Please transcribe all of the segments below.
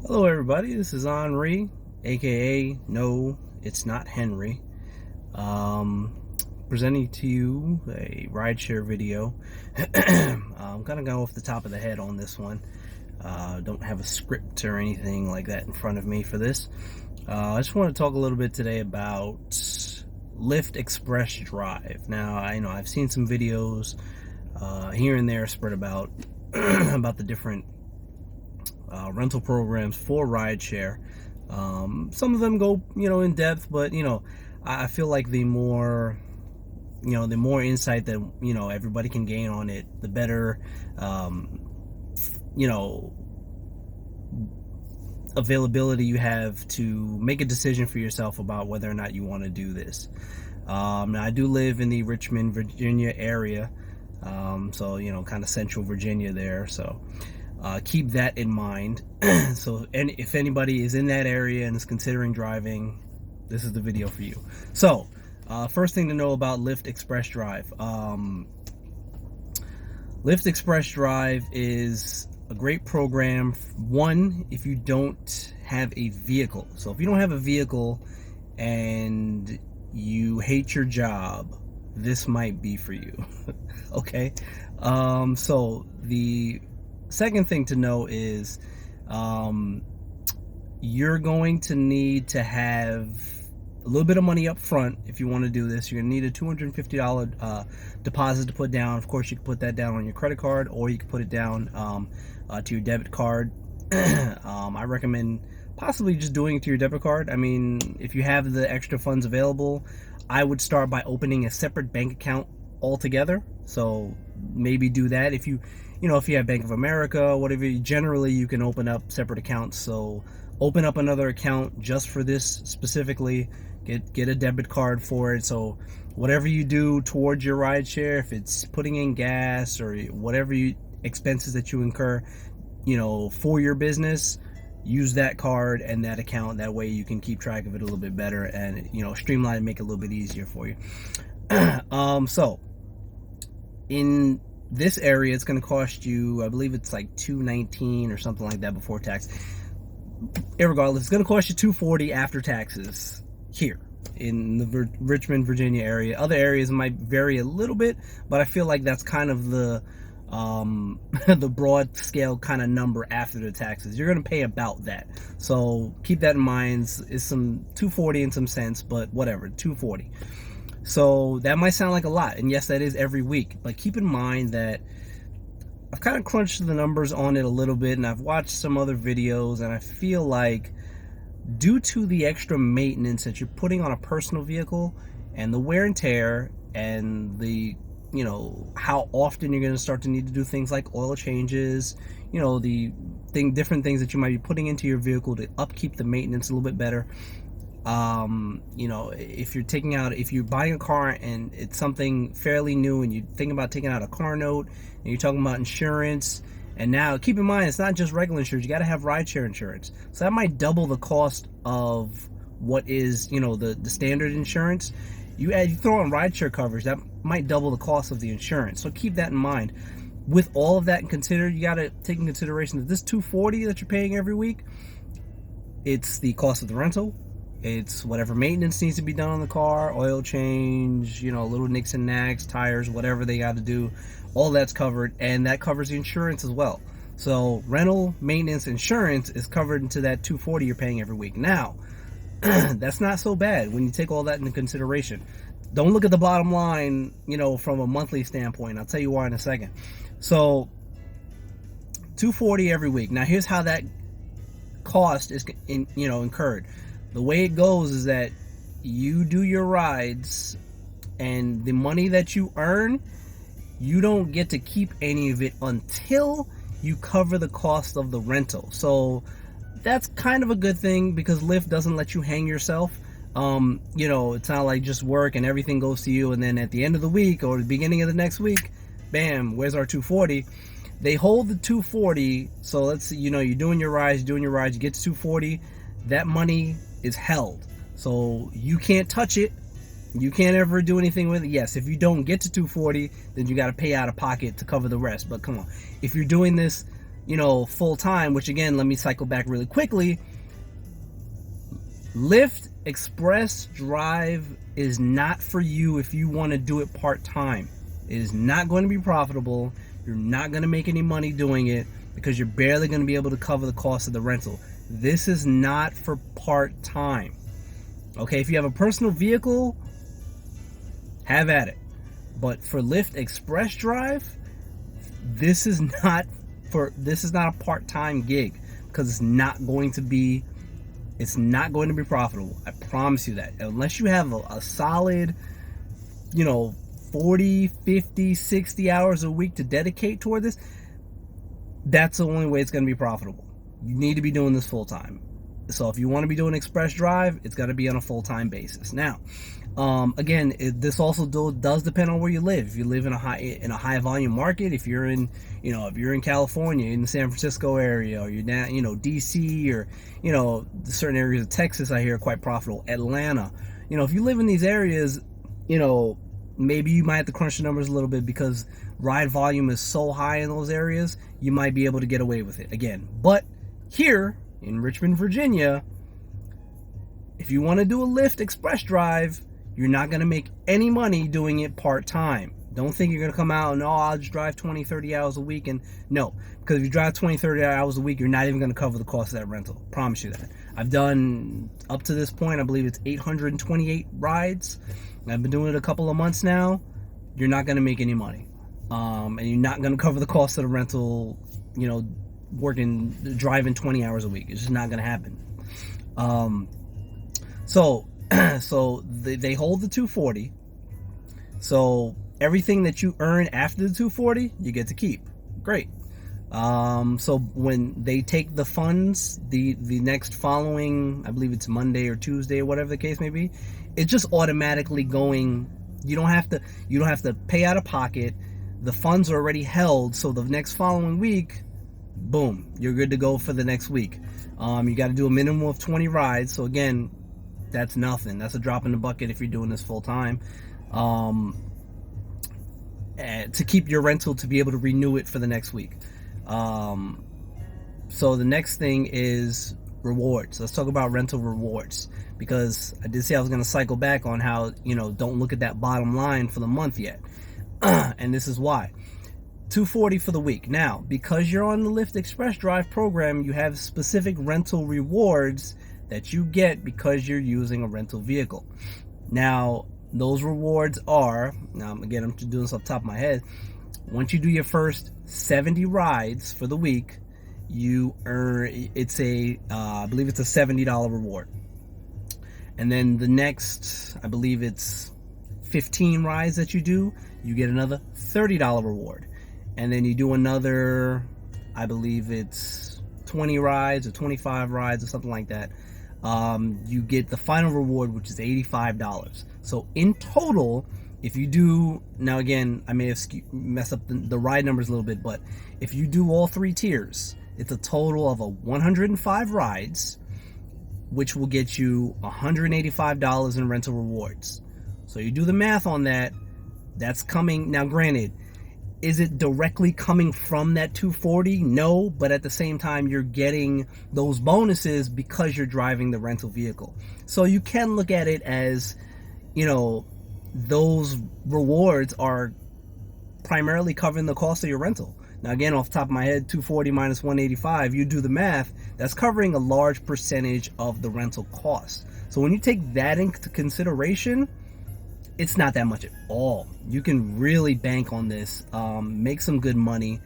Hello everybody, this is Henri, aka No, It's Not Henry, presenting to you a rideshare video. I'm kind of going off the top of the head on this one. Don't have a script or anything like that in front of me for this. I just want to talk a little bit today about Lyft Express Drive. Now, I know I've seen some videos here and there spread about about the different rental programs for rideshare. Some of them go, in depth, but I feel like the more insight that everybody can gain on it, the better, availability you have to make a decision for yourself about whether or not you want to do this. Now I do live in the Richmond, Virginia area, so kind of central Virginia there. So keep that in mind. So, and if anybody is in that area and is considering driving, this is the video for you. So, first thing to know about Lyft Express Drive. Lyft Express Drive is a great program. One, if you don't have a vehicle. So if you don't have a vehicle and you hate your job, this might be for you. Okay. So the second thing to know is you're going to need to have a little bit of money up front if you want to do this. You're going to need a $250 deposit to put down. Of course, you can put that down on your credit card, or you can put it down to your debit card. I recommend possibly just doing it to your debit card. I mean, if you have the extra funds available, I would start by opening a separate bank account altogether. So maybe do that. If you have Bank of America, whatever, generally you can open up separate accounts. So open up another account just for this specifically. Get a debit card for it. So whatever you do towards your rideshare, if it's putting in gas or whatever expenses that you incur, for your business, use that card and that account. That way you can keep track of it a little bit better and streamline and make it a little bit easier for you. So in this area, it's going to cost you, I believe it's like $219 or something like that before tax. Irregardless, it's going to cost you $240 after taxes here in the Richmond, Virginia area. Other areas might vary a little bit, but I feel like that's kind of the the broad scale kind of number after the taxes. You're going to pay about that. So keep that in mind. It's some $240 and some cents, but whatever, $240. So that might sound like a lot, and yes, that is every week, but keep in mind that I've kind of crunched the numbers on it a little bit, and I've watched some other videos, and I feel like due to the extra maintenance that you're putting on a personal vehicle and the wear and tear and the how often you're going to start to need to do things like oil changes, different things that you might be putting into your vehicle to upkeep the maintenance a little bit better. If you're buying a car and it's something fairly new and you think about taking out a car note and you're talking about insurance, and now keep in mind, it's not just regular insurance, you got to have rideshare insurance. So that might double the cost of what is, the standard insurance. You throw on rideshare coverage, that might double the cost of the insurance. So keep that in mind. With all of that considered, you got to take in consideration that this $240 that you're paying every week, it's the cost of the rental. It's whatever maintenance needs to be done on the car, oil change, little nicks and knacks, tires, whatever they got to do. All that's covered, and that covers the insurance as well. So rental, maintenance, insurance is covered into that $240 you're paying every week. Now, that's not so bad when you take all that into consideration. Don't look at the bottom line, from a monthly standpoint. I'll tell you why in a second. So $240 every week. Now, here's how that cost is incurred. The way it goes is that you do your rides, and the money that you earn, you don't get to keep any of it until you cover the cost of the rental. So that's kind of a good thing, because Lyft doesn't let you hang yourself. It's not like just work and everything goes to you, and then at the end of the week or the beginning of the next week, bam, where's our $240? They hold the $240. So let's see, you're doing your rides, you get to $240. That money is held, so you can't touch it. You can't ever do anything with it. Yes, if you don't get to $240, then you got to pay out of pocket to cover the rest. But come on, if you're doing this, full time, which again, let me cycle back really quickly. Lyft Express Drive is not for you if you want to do it part time. It is not going to be profitable. You're not going to make any money doing it because you're barely going to be able to cover the cost of the rental. This is not for part time. Okay, if you have a personal vehicle, have at it. But for Lyft Express Drive, this is not a part-time gig, because it's not going to be profitable. I promise you that. Unless you have a solid 40, 50, 60 hours a week to dedicate toward this, that's the only way it's going to be profitable. You need to be doing this full time. So if you want to be doing Express Drive, it's got to be on a full-time basis. Now, again, this also does depend on where you live. If you live in a high volume market, if you're in California, in the San Francisco area, or you're down, DC, or certain areas of Texas, I hear are quite profitable. Atlanta, if you live in these areas, maybe you might have to crunch the numbers a little bit, because ride volume is so high in those areas, you might be able to get away with it again. But here in Richmond, Virginia, if you want to do a Lyft Express Drive, you're not going to make any money doing it part-time. Don't think you're going to come out and, I'll just drive 20, 30 hours a week. And no, because if you drive 20, 30 hours a week, you're not even going to cover the cost of that rental. Promise you that. I've done, up to this point, I believe it's 828 rides. I've been doing it a couple of months now. You're not going to make any money. And you're not going to cover the cost of the rental, driving 20 hours a week. It's just not going to happen. So they hold the 240. So everything that you earn after the 240, you get to keep. Great. So when they take the funds, the next following, I believe it's Monday or Tuesday or whatever the case may be, it's just automatically going. You don't have to pay out of pocket. The funds are already held, so the next following week, boom, you're good to go for the next week. You got to do a minimum of 20 rides. So again, that's nothing. That's a drop in the bucket if you're doing this full time. To keep your rental, to be able to renew it for the next week. So the next thing is rewards. Let's talk about rental rewards, because I did say I was going to cycle back on how, don't look at that bottom line for the month yet. And this is why. $240 for the week. Now, because you're on the Lyft Express Drive program, you have specific rental rewards that you get because you're using a rental vehicle. Now, those rewards are, again, I'm just doing this off the top of my head. Once you do your first 70 rides for the week, you earn, I believe it's a $70 reward. And then the next, I believe it's 15 rides that you do, you get another $30 reward. And then you do another, I believe it's 20 rides or 25 rides or something like that. You get the final reward, which is $85. So in total, if you do, now again, I may have messed up the ride numbers a little bit, but if you do all three tiers, it's a total of 105 rides, which will get you $185 in rental rewards. So you do the math on that. That's coming, now granted, is it directly coming from that 240? No, but at the same time, you're getting those bonuses because you're driving the rental vehicle. So you can look at it as, those rewards are primarily covering the cost of your rental. Now again, off the top of my head, 240 minus 185, you do the math, that's covering a large percentage of the rental cost. So when you take that into consideration, it's not that much at all. You can really bank on this, make some good money.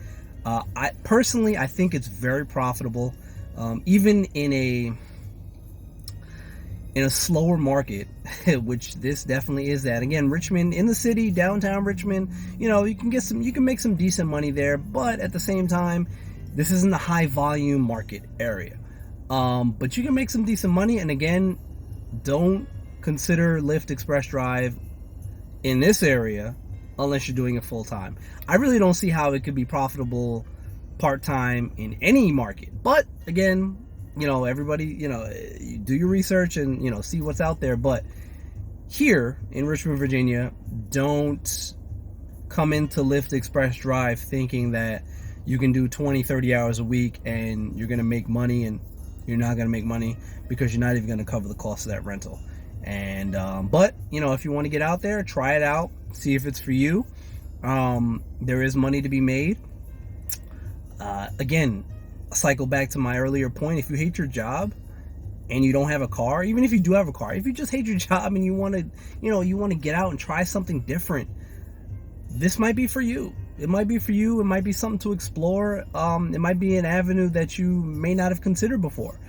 I personally think it's very profitable, even in a slower market, which this definitely is that. Again, Richmond, in the city, downtown Richmond, you can make some decent money there, but at the same time, this isn't a high volume market area. But you can make some decent money, and again, don't consider Lyft Express Drive in this area unless you're doing it full time. I really don't see how it could be profitable part time in any market. But again, everybody, you do your research and see what's out there. But here in Richmond, Virginia, don't come into Lyft Express Drive thinking that you can do 20, 30 hours a week and you're going to make money, and you're not going to make money because you're not even going to cover the cost of that rental. And but you know, if you want to get out there, try it out, see if it's for you. There is money to be made. Again, cycle back to my earlier point. If you hate your job and you don't have a car, even if you do have a car, if you just hate your job and you want to, you want to get out and try something different, this might be for you. It might be for you. It might be something to explore. It might be an avenue that you may not have considered before.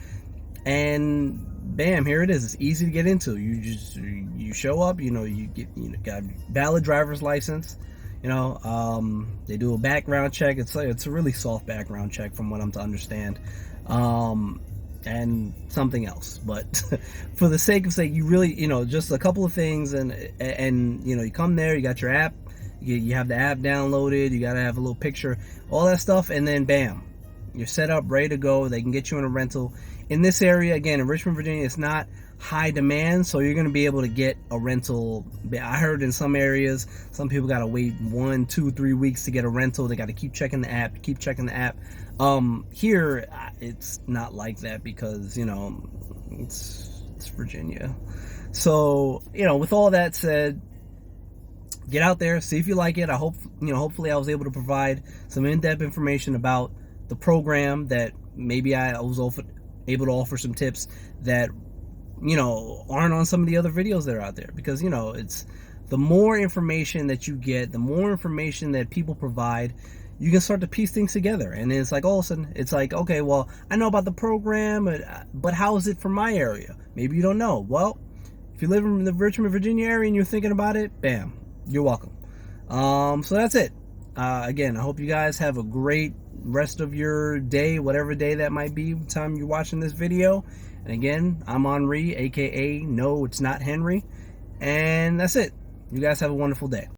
And bam, here it is. It's easy to get into. You show up, you got a valid driver's license. They do a background check. It's a really soft background check from what I'm to understand. And something else, but for the sake of saying, you really, just a couple of things, and you come there, you got your app, you have the app downloaded, you got to have a little picture, all that stuff, and then bam, you're set up, ready to go. They can get you in a rental. In this area, again, in Richmond, Virginia, it's not high demand, so you're going to be able to get a rental. I heard in some areas, some people got to wait 1, 2, 3 weeks to get a rental. They got to keep checking the app, Here, it's not like that because, it's Virginia. So, with all that said, get out there, see if you like it. I hope, hopefully I was able to provide some in-depth information about the program, that maybe I was able to offer some tips that, aren't on some of the other videos that are out there. Because, it's the more information that you get, the more information that people provide, you can start to piece things together. And it's like, all of a sudden, it's like, okay, well, I know about the program, but how is it for my area? Maybe you don't know. Well, if you live in the Richmond, Virginia area and you're thinking about it, bam, you're welcome. So that's it. Again, I hope you guys have a great rest of your day, whatever day that might be, time you're watching this video. And again, I'm Henri, aka No, It's Not Henry. And that's it. You guys have a wonderful day.